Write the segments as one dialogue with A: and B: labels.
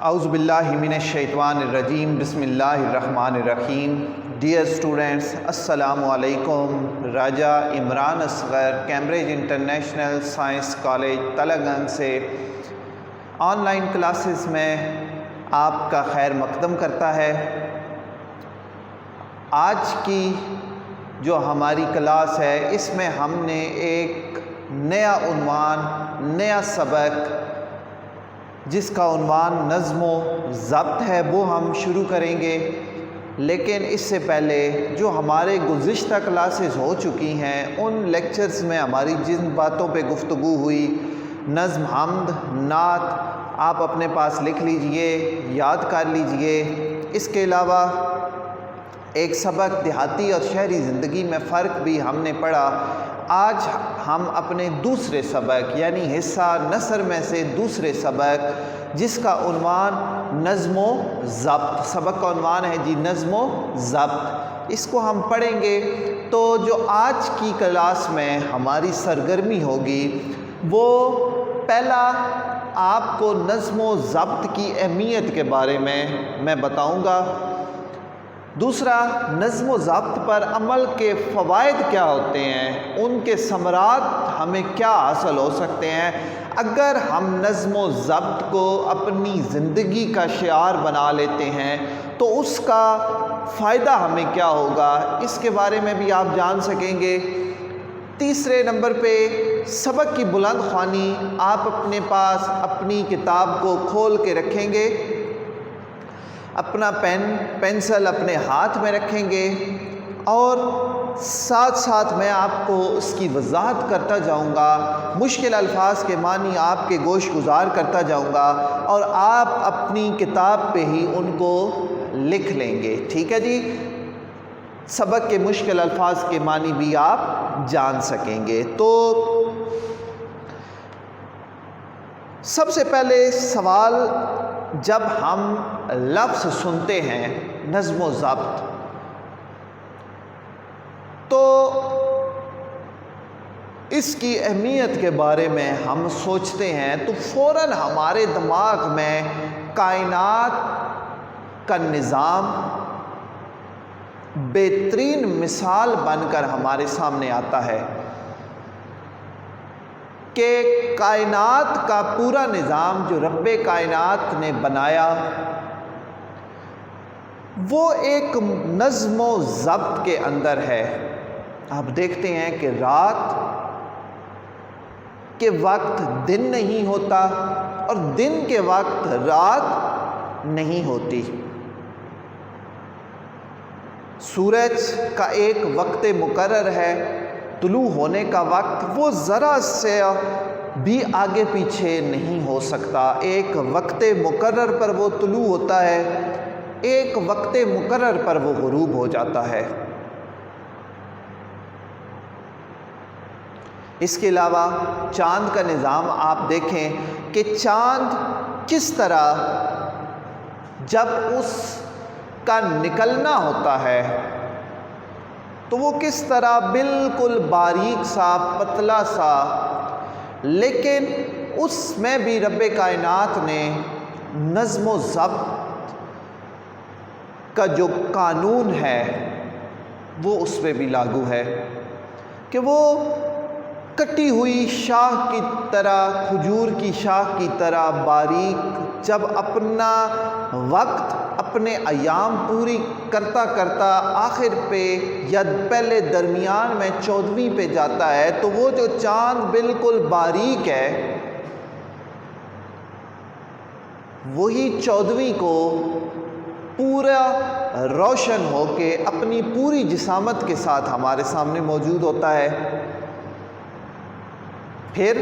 A: اعوذ باللہ من الشیطان الرجیم بسم اللہ الرحمن الرحیم. ڈیئر اسٹوڈنٹس، السلام علیکم. Raja Imran Asghar Cambridge International Science College Telangana سے آن لائن کلاسز میں آپ کا خیر مقدم کرتا ہے. آج کی جو ہماری کلاس ہے اس میں ہم نے ایک نیا عنوان، نیا سبق جس کا عنوان نظم و ضبط ہے وہ ہم شروع کریں گے. لیکن اس سے پہلے جو ہمارے گزشتہ کلاسز ہو چکی ہیں ان لیکچرز میں ہماری جن باتوں پہ گفتگو ہوئی، نظم، حمد، نعت، آپ اپنے پاس لکھ لیجئے، یاد کر لیجئے. اس کے علاوہ ایک سبق دیہاتی اور شہری زندگی میں فرق بھی ہم نے پڑھا. آج ہم اپنے دوسرے سبق یعنی حصہ نثر میں سے دوسرے سبق جس کا عنوان نظم و ضبط، سبق کا عنوان ہے نظم و ضبط، اس کو ہم پڑھیں گے. تو جو آج کی کلاس میں ہماری سرگرمی ہوگی وہ پہلا آپ کو نظم و ضبط کی اہمیت کے بارے میں بتاؤں گا. دوسرا، نظم و ضبط پر عمل کے فوائد کیا ہوتے ہیں، ان کے ثمرات ہمیں کیا حاصل ہو سکتے ہیں اگر ہم نظم و ضبط کو اپنی زندگی کا شعار بنا لیتے ہیں تو اس کا فائدہ ہمیں کیا ہوگا، اس کے بارے میں بھی آپ جان سکیں گے. تیسرے نمبر پہ سبق کی بلند خوانی، آپ اپنے پاس اپنی کتاب کو کھول کے رکھیں گے، اپنا پینسل اپنے ہاتھ میں رکھیں گے اور ساتھ ساتھ میں آپ کو اس کی وضاحت کرتا جاؤں گا، مشکل الفاظ کے معنی آپ کے گوش گزار کرتا جاؤں گا اور آپ اپنی کتاب پہ ہی ان کو لکھ لیں گے. ٹھیک ہے جی؟ سبق کے مشکل الفاظ کے معنی بھی آپ جان سکیں گے. تو سب سے پہلے سوال، جب ہم لفظ سنتے ہیں نظم و ضبط تو اس کی اہمیت کے بارے میں ہم سوچتے ہیں تو فوراً ہمارے دماغ میں کائنات کا نظام بہترین مثال بن کر ہمارے سامنے آتا ہے کہ کائنات کا پورا نظام جو رب کائنات نے بنایا وہ ایک نظم و ضبط کے اندر ہے. آپ دیکھتے ہیں کہ رات کے وقت دن نہیں ہوتا اور دن کے وقت رات نہیں ہوتی. سورج کا ایک وقت مقرر ہے، طلوع ہونے کا وقت وہ ذرا سے بھی آگے پیچھے نہیں ہو سکتا. ایک وقت مقرر پر وہ طلوع ہوتا ہے، ایک وقت مقرر پر وہ غروب ہو جاتا ہے. اس کے علاوہ چاند کا نظام آپ دیکھیں کہ چاند کس طرح جب اس کا نکلنا ہوتا ہے تو وہ کس طرح بالکل باریک سا، پتلا سا، لیکن اس میں بھی رب کائنات نے نظم و ضبط کا جو قانون ہے وہ اس پہ بھی لاگو ہے کہ وہ کٹی ہوئی شاخ کی طرح، کھجور کی شاخ کی طرح باریک جب اپنا وقت، اپنے ایام پوری کرتا کرتا آخر پہ یا پہلے درمیان میں 14ویں پہ جاتا ہے تو وہ جو چاند بالکل باریک ہے وہی 14ویں کو پورا روشن ہو کے اپنی پوری جسامت کے ساتھ ہمارے سامنے موجود ہوتا ہے. پھر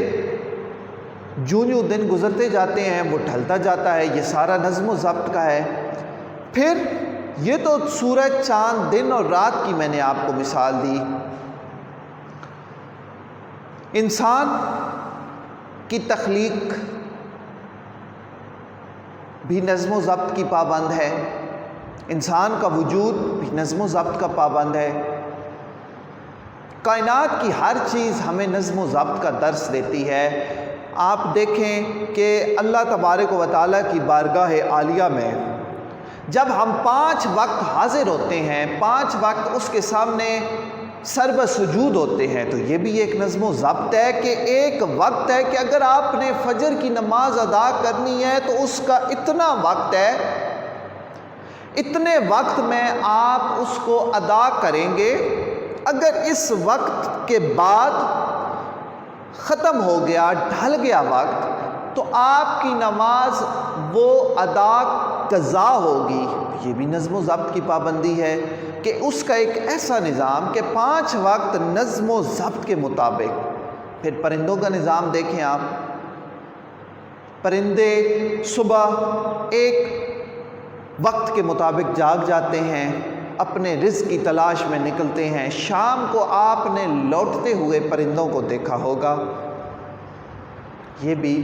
A: جوں دن گزرتے جاتے ہیں وہ ڈھلتا جاتا ہے. یہ سارا نظم و ضبط کا ہے. پھر یہ تو سورج، چاند، دن اور رات کی میں نے آپ کو مثال دی. انسان کی تخلیق بھی نظم و ضبط کی پابند ہے، انسان کا وجود بھی نظم و ضبط کا پابند ہے. کائنات کی ہر چیز ہمیں نظم و ضبط کا درس دیتی ہے۔ آپ دیکھیں کہ اللہ تبارک و تعالیٰ کی بارگاہ عالیہ میں جب ہم 5 وقت حاضر ہوتے ہیں، 5 وقت اس کے سامنے سر سجود ہوتے ہیں، تو یہ بھی ایک نظم و ضبط ہے کہ ایک وقت ہے کہ اگر آپ نے فجر کی نماز ادا کرنی ہے تو اس کا اتنا وقت ہے، اتنے وقت میں آپ اس کو ادا کریں گے۔ اگر اس وقت کے بعد ختم ہو گیا، ڈھل گیا وقت، تو آپ کی نماز وہ ادا قضا ہوگی۔ یہ بھی نظم و ضبط کی پابندی ہے کہ اس کا ایک ایسا نظام کہ 5 وقت نظم و ضبط کے مطابق۔ پھر پرندوں کا نظام دیکھیں آپ، پرندے صبح ایک وقت کے مطابق جاگ جاتے ہیں، اپنے رزق کی تلاش میں نکلتے ہیں، شام کو آپ نے لوٹتے ہوئے پرندوں کو دیکھا ہوگا۔ یہ بھی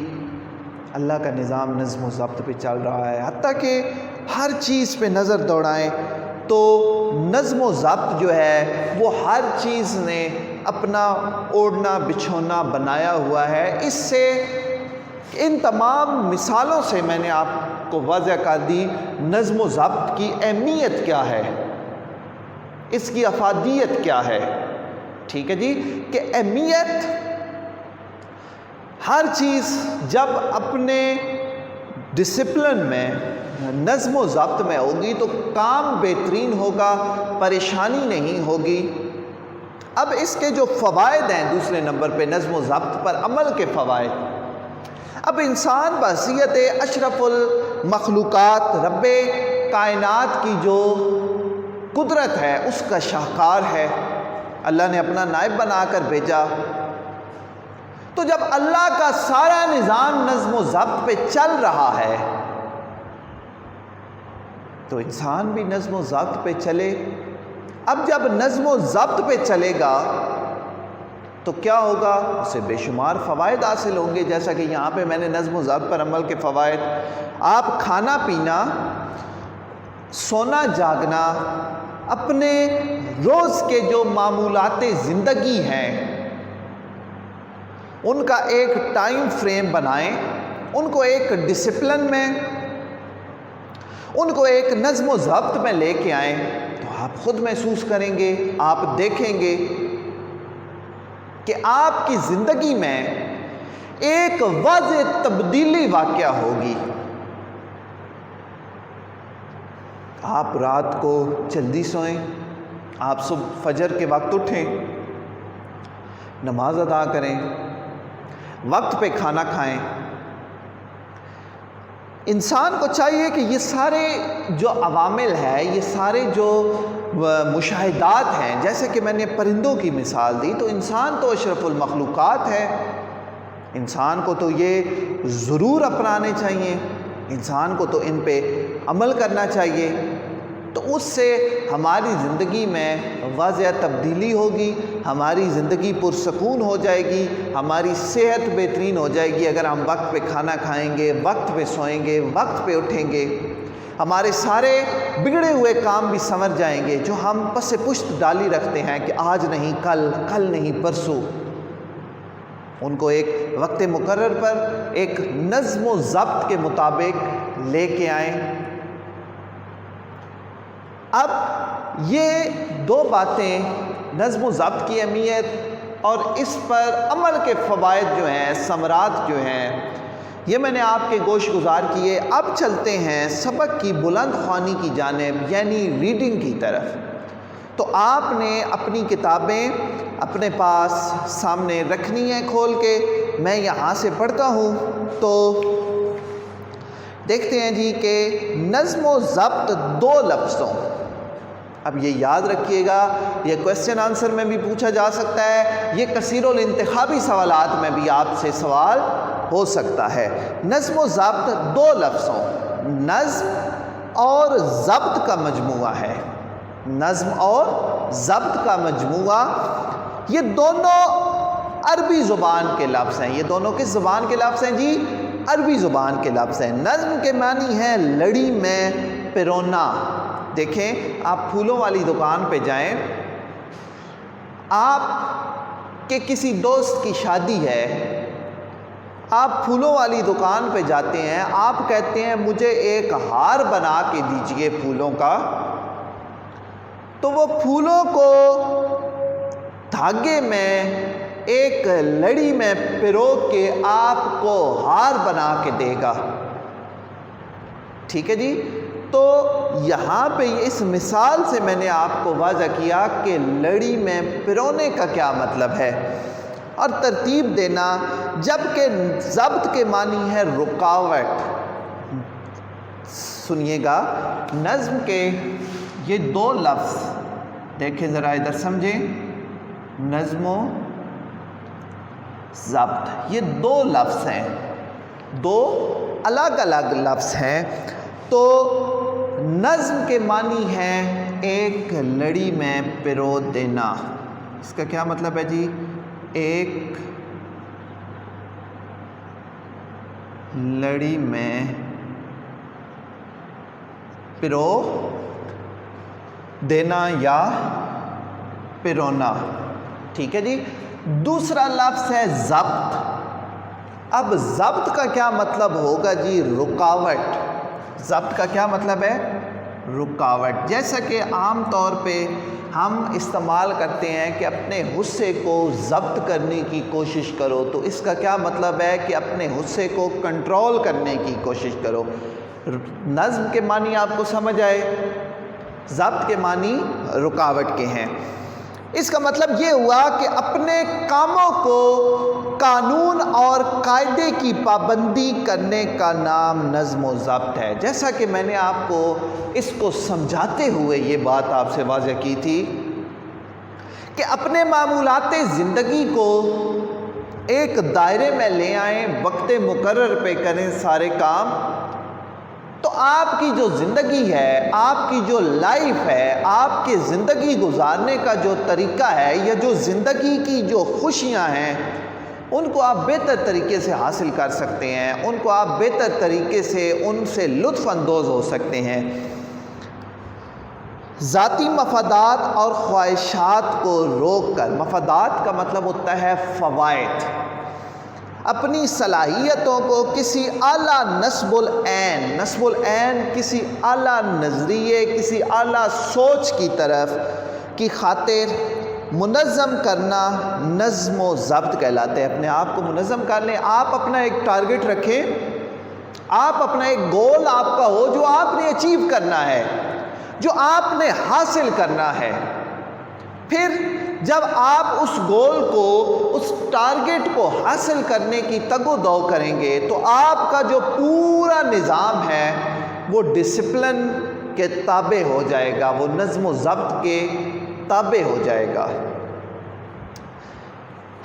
A: اللہ کا نظام نظم و ضبط پہ چل رہا ہے۔ حتیٰ کہ ہر چیز پہ نظر دوڑائیں تو نظم و ضبط جو ہے وہ ہر چیز نے اپنا اوڑھنا بچھونا بنایا ہوا ہے۔ اس سے ان تمام مثالوں سے میں نے آپ کو واضح کر دی نظم و ضبط کی اہمیت کیا ہے، اس کی افادیت کیا ہے۔ ٹھیک ہے جی، کہ اہمیت ہر چیز جب اپنے ڈسپلن میں نظم و ضبط میں ہوگی تو کام بہترین ہوگا، پریشانی نہیں ہوگی۔ اب اس کے جو فوائد ہیں دوسرے نمبر پہ نظم و ضبط پر عمل کے فوائد۔ اب انسان بحیثیت اشرف المخلوقات رب کائنات کی جو قدرت ہے اس کا شاہکار ہے، اللہ نے اپنا نائب بنا کر بھیجا۔ تو جب اللہ کا سارا نظام نظم و ضبط پہ چل رہا ہے تو انسان بھی نظم و ضبط پہ چلے۔ اب جب نظم و ضبط پہ چلے گا تو کیا ہوگا؟ اسے بے شمار فوائد حاصل ہوں گے، جیسا کہ یہاں پہ میں نے نظم و ضبط پر عمل کے فوائد، آپ کھانا پینا، سونا جاگنا، اپنے روز کے جو معمولات زندگی ہیں ان کا ایک ٹائم فریم بنائیں، ان کو ایک ڈسپلن میں، ان کو ایک نظم و ضبط میں لے کے آئیں تو آپ خود محسوس کریں گے، آپ دیکھیں گے کہ آپ کی زندگی میں ایک واضح تبدیلی واقع ہوگی۔ آپ رات کو جلدی سوئیں، آپ صبح فجر کے وقت اٹھیں، نماز ادا کریں، وقت پہ کھانا کھائیں۔ انسان کو چاہیے کہ یہ سارے جو عوامل ہیں، یہ سارے جو مشاہدات ہیں، جیسے کہ میں نے پرندوں کی مثال دی، تو انسان تو اشرف المخلوقات ہے، انسان کو تو یہ ضرور اپنانے چاہیے، انسان کو تو ان پہ عمل کرنا چاہیے، تو اس سے ہماری زندگی میں واضح تبدیلی ہوگی، ہماری زندگی پرسکون ہو جائے گی، ہماری صحت بہترین ہو جائے گی اگر ہم وقت پہ کھانا کھائیں گے، وقت پہ سوئیں گے، وقت پہ اٹھیں گے، ہمارے سارے بگڑے ہوئے کام بھی سنور جائیں گے جو ہم پس پشت ڈالی رکھتے ہیں کہ آج نہیں کل، کل نہیں پرسوں، ان کو ایک وقت مقرر پر ایک نظم و ضبط کے مطابق لے کے آئیں۔ اب یہ 2 باتیں، نظم و ضبط کی اہمیت اور اس پر عمل کے فوائد جو ہیں، ثمرات جو ہیں، یہ میں نے آپ کے گوش گزار کیے۔ اب چلتے ہیں سبق کی بلند خوانی کی جانب، یعنی ریڈنگ کی طرف۔ تو آپ نے اپنی کتابیں اپنے پاس سامنے رکھنی ہیں کھول کے، میں یہاں سے پڑھتا ہوں تو دیکھتے ہیں جی کہ نظم و ضبط 2 لفظوں، اب یہ یاد رکھیے گا، یہ کویسچن آنسر میں بھی پوچھا جا سکتا ہے، یہ کثیر الانتخابی سوالات میں بھی آپ سے سوال ہو سکتا ہے۔ نظم و ضبط 2 لفظوں، نظم اور ضبط کا مجموعہ ہے، نظم اور ضبط کا مجموعہ، یہ دونوں عربی زبان کے لفظ ہیں۔ یہ دونوں کس زبان کے لفظ ہیں جی؟ عربی زبان کے لفظ ہیں۔ نظم کے معنی ہے لڑی میں پرونا۔ دیکھیں آپ پھولوں والی دکان پہ جائیں، آپ کے کسی دوست کی شادی ہے، آپ پھولوں والی دکان پہ جاتے ہیں، آپ کہتے ہیں مجھے ایک ہار بنا کے دیجئے پھولوں کا، تو وہ پھولوں کو دھاگے میں ایک لڑی میں پرو کے آپ کو ہار بنا کے دے گا، ٹھیک ہے جی۔ تو یہاں پہ اس مثال سے میں نے آپ کو واضح کیا کہ لڑی میں پرونے کا کیا مطلب ہے اور ترتیب دینا، جبکہ ضبط کے معنی ہے رکاوٹ۔ سنیے گا، نظم کے یہ دو لفظ دیکھیں ذرا ادھر سمجھیں، نظم و ضبط، یہ دو لفظ ہیں، دو الگ الگ لفظ ہیں۔ تو نظم کے معنی ہے ایک لڑی میں پرو دینا، اس کا کیا مطلب ہے جی؟ ایک لڑی میں پرو دینا یا پرونا، ٹھیک ہے جی۔ دوسرا لفظ ہے ضبط۔ اب ضبط کا کیا مطلب ہوگا جی؟ رکاوٹ۔ ضبط کا کیا مطلب ہے؟ رکاوٹ۔ جیسا کہ عام طور پہ ہم استعمال کرتے ہیں کہ اپنے غصے کو ضبط کرنے کی کوشش کرو، تو اس کا کیا مطلب ہے کہ اپنے غصے کو کنٹرول کرنے کی کوشش کرو۔ نظم کے معنی آپ کو سمجھ آئے، ضبط کے معنی رکاوٹ کے ہیں۔ اس کا مطلب یہ ہوا کہ اپنے کاموں کو قانون اور قاعدے کی پابندی کرنے کا نام نظم و ضبط ہے۔ جیسا کہ میں نے آپ کو اس کو سمجھاتے ہوئے یہ بات آپ سے واضح کی تھی کہ اپنے معمولات زندگی کو ایک دائرے میں لے آئیں، وقت مقرر پہ کریں سارے کام، تو آپ کی جو زندگی ہے، آپ کی جو لائف ہے، آپ کے زندگی گزارنے کا جو طریقہ ہے، یا جو زندگی کی جو خوشیاں ہیں، ان کو آپ بہتر طریقے سے حاصل کر سکتے ہیں، ان کو آپ بہتر طریقے سے ان سے لطف اندوز ہو سکتے ہیں۔ ذاتی مفادات اور خواہشات کو روک کر، مفادات کا مطلب ہوتا ہے فوائد، اپنی صلاحیتوں کو کسی اعلیٰ نصب العین کسی اعلیٰ نظریے، کسی اعلیٰ سوچ کی طرف کی خاطر منظم کرنا نظم و ضبط کہلاتے ہیں۔ اپنے آپ کو منظم کر لیں، آپ اپنا ایک ٹارگٹ رکھیں، آپ اپنا ایک گول آپ کا ہو جو آپ نے اچیو کرنا ہے، جو آپ نے حاصل کرنا ہے۔ پھر جب آپ اس گول کو، اس ٹارگٹ کو حاصل کرنے کی تگ و دو کریں گے، تو آپ کا جو پورا نظام ہے وہ ڈسپلن کے تابع ہو جائے گا، وہ نظم و ضبط کے تابع ہو جائے گا۔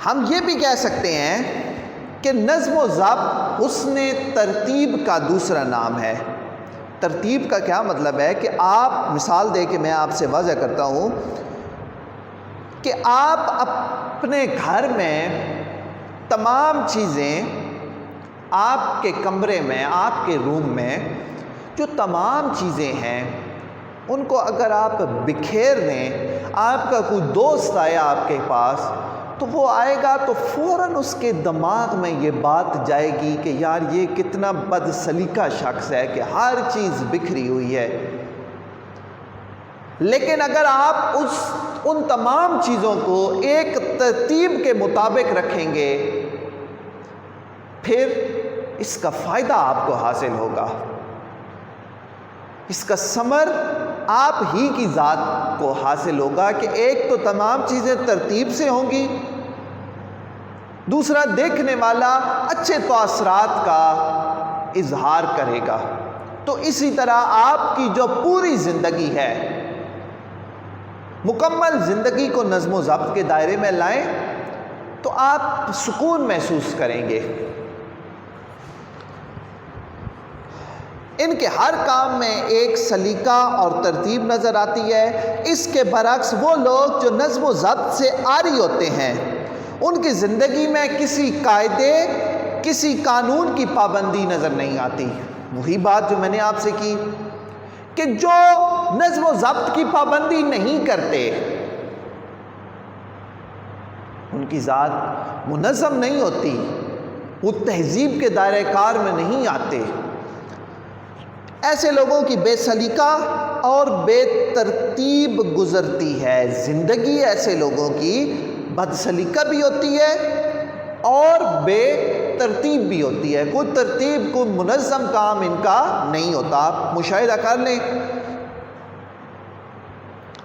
A: ہم یہ بھی کہہ سکتے ہیں کہ نظم و ضبط حسن ترتیب کا دوسرا نام ہے۔ ترتیب کا کیا مطلب ہے کہ آپ، مثال دے کے میں آپ سے واضح کرتا ہوں کہ آپ اپنے گھر میں تمام چیزیں، آپ کے کمرے میں، آپ کے روم میں جو تمام چیزیں ہیں، ان کو اگر آپ بکھیر لیں، آپ کا کوئی دوست آیا آپ کے پاس، تو وہ آئے گا تو فوراً اس کے دماغ میں یہ بات جائے گی کہ یار یہ کتنا بد سلیقہ شخص ہے کہ ہر چیز بکھری ہوئی ہے۔ لیکن اگر آپ ان تمام چیزوں کو ایک ترتیب کے مطابق رکھیں گے، پھر اس کا فائدہ آپ کو حاصل ہوگا، اس کا ثمر آپ ہی کی ذات کو حاصل ہوگا کہ ایک تو تمام چیزیں ترتیب سے ہوں گی، دوسرا دیکھنے والا اچھے تاثرات کا اظہار کرے گا۔ تو اسی طرح آپ کی جو پوری زندگی ہے، مکمل زندگی کو نظم و ضبط کے دائرے میں لائیں تو آپ سکون محسوس کریں گے۔ ان کے ہر کام میں ایک سلیقہ اور ترتیب نظر آتی ہے۔ اس کے برعکس وہ لوگ جو نظم و ضبط سے عاری ہوتے ہیں، ان کی زندگی میں کسی قاعدے، کسی قانون کی پابندی نظر نہیں آتی۔ وہی بات جو میں نے آپ سے کی کہ جو نظم و ضبط کی پابندی نہیں کرتے، ان کی ذات منظم نہیں ہوتی، وہ تہذیب کے دائرۂ کار میں نہیں آتے۔ ایسے لوگوں کی بے سلیقہ اور بے ترتیب گزرتی ہے زندگی، ایسے لوگوں کی بد سلیقہ بھی ہوتی ہے اور بے ترتیب بھی ہوتی ہے، کوئی ترتیب، کوئی منظم کام ان کا نہیں ہوتا۔ آپ مشاہدہ کر لیں،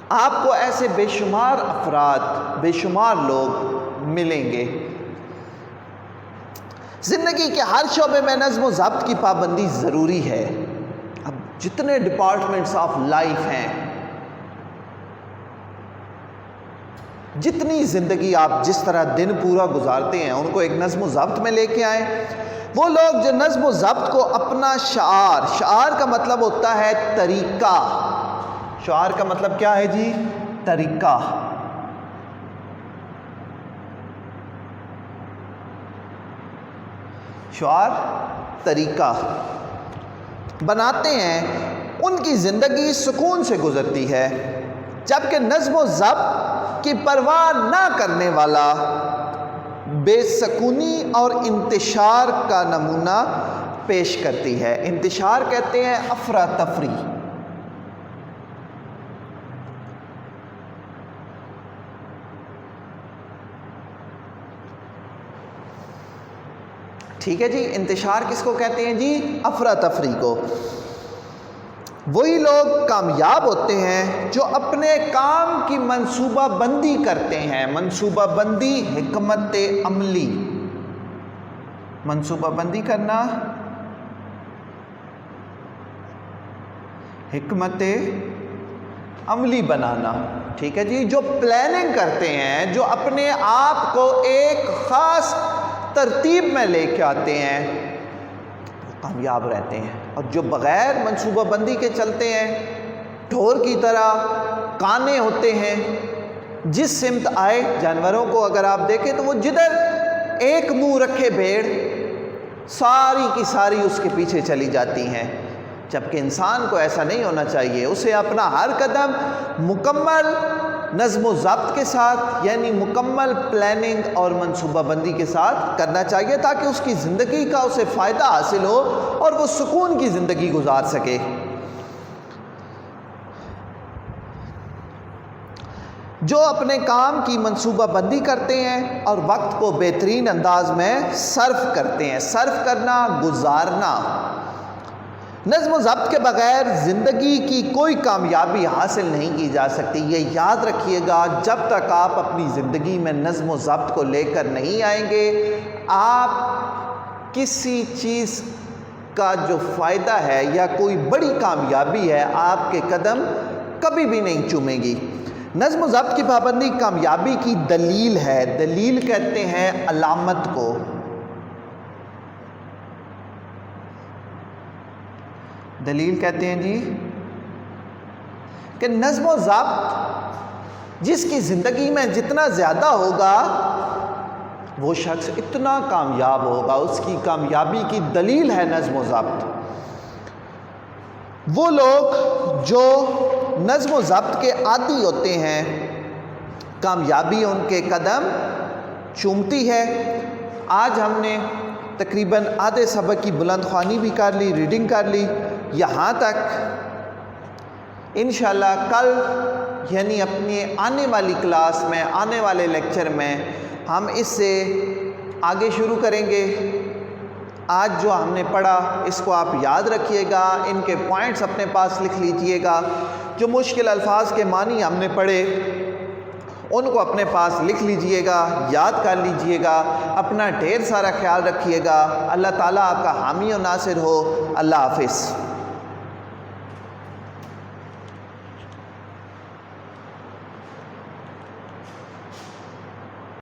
A: آپ کو ایسے بے شمار افراد، بے شمار لوگ ملیں گے۔ زندگی کے ہر شعبے میں نظم و ضبط کی پابندی ضروری ہے۔ اب جتنے ڈپارٹمنٹس آف لائف ہیں، جتنی زندگی آپ جس طرح دن پورا گزارتے ہیں، ان کو ایک نظم و ضبط میں لے کے آئیں۔ وہ لوگ جو نظم و ضبط کو اپنا شعار کا مطلب ہوتا ہے طریقہ، شعار کا مطلب کیا ہے جی؟ طریقہ۔ شعار طریقہ بناتے ہیں، ان کی زندگی سکون سے گزرتی ہے، جبکہ نظم و ضبط کی پرواہ نہ کرنے والا بے سکونی اور انتشار کا نمونہ پیش کرتی ہے۔ انتشار کہتے ہیں افراتفری۔ ٹھیک ہے جی، انتشار کس کو کہتے ہیں جی؟ افراتفری کو۔ وہی لوگ کامیاب ہوتے ہیں جو اپنے کام کی منصوبہ بندی کرتے ہیں۔ منصوبہ بندی، حکمت عملی، منصوبہ بندی کرنا، حکمت عملی بنانا۔ ٹھیک ہے جی، جو پلاننگ کرتے ہیں، جو اپنے آپ کو ایک خاص ترتیب میں لے کے آتے ہیں، کامیاب رہتے ہیں۔ اور جو بغیر منصوبہ بندی کے چلتے ہیں، ڈھور کی طرح کانے ہوتے ہیں، جس سمت آئے، جانوروں کو اگر آپ دیکھیں تو وہ جدھر ایک منہ رکھے بھیڑ، ساری کی ساری اس کے پیچھے چلی جاتی ہیں، جبکہ انسان کو ایسا نہیں ہونا چاہیے۔ اسے اپنا ہر قدم مکمل نظم و ضبط کے ساتھ، یعنی مکمل پلاننگ اور منصوبہ بندی کے ساتھ کرنا چاہیے، تاکہ اس کی زندگی کا اسے فائدہ حاصل ہو اور وہ سکون کی زندگی گزار سکے۔ جو اپنے کام کی منصوبہ بندی کرتے ہیں اور وقت کو بہترین انداز میں صرف کرتے ہیں۔ صرف کرنا، گزارنا۔ نظم و ضبط کے بغیر زندگی کی کوئی کامیابی حاصل نہیں کی جا سکتی۔ یہ یاد رکھیے گا، جب تک آپ اپنی زندگی میں نظم و ضبط کو لے کر نہیں آئیں گے، آپ کسی چیز کا جو فائدہ ہے یا کوئی بڑی کامیابی ہے، آپ کے قدم کبھی بھی نہیں چومے گی۔ نظم و ضبط کی پابندی کامیابی کی دلیل ہے۔ دلیل کہتے ہیں علامت کو۔ دلیل کہتے ہیں جی کہ نظم و ضبط جس کی زندگی میں جتنا زیادہ ہوگا، وہ شخص اتنا کامیاب ہوگا۔ اس کی کامیابی کی دلیل ہے نظم و ضبط۔ وہ لوگ جو نظم و ضبط کے عادی ہوتے ہیں، کامیابی ان کے قدم چومتی ہے۔ آج ہم نے تقریباً آدھے سبق کی بلند خوانی بھی کر لی، ریڈنگ کر لی، یہاں تک۔ انشاءاللہ کل یعنی اپنی آنے والی کلاس میں، آنے والے لیکچر میں ہم اس سے آگے شروع کریں گے۔ آج جو ہم نے پڑھا اس کو آپ یاد رکھیے گا، ان کے پوائنٹس اپنے پاس لکھ لیجئے گا۔ جو مشکل الفاظ کے معنی ہم نے پڑھے ان کو اپنے پاس لکھ لیجئے گا، یاد کر لیجئے گا۔ اپنا ڈھیر سارا خیال رکھیے گا۔ اللہ تعالیٰ آپ کا حامی و ناصر ہو۔ اللہ حافظ۔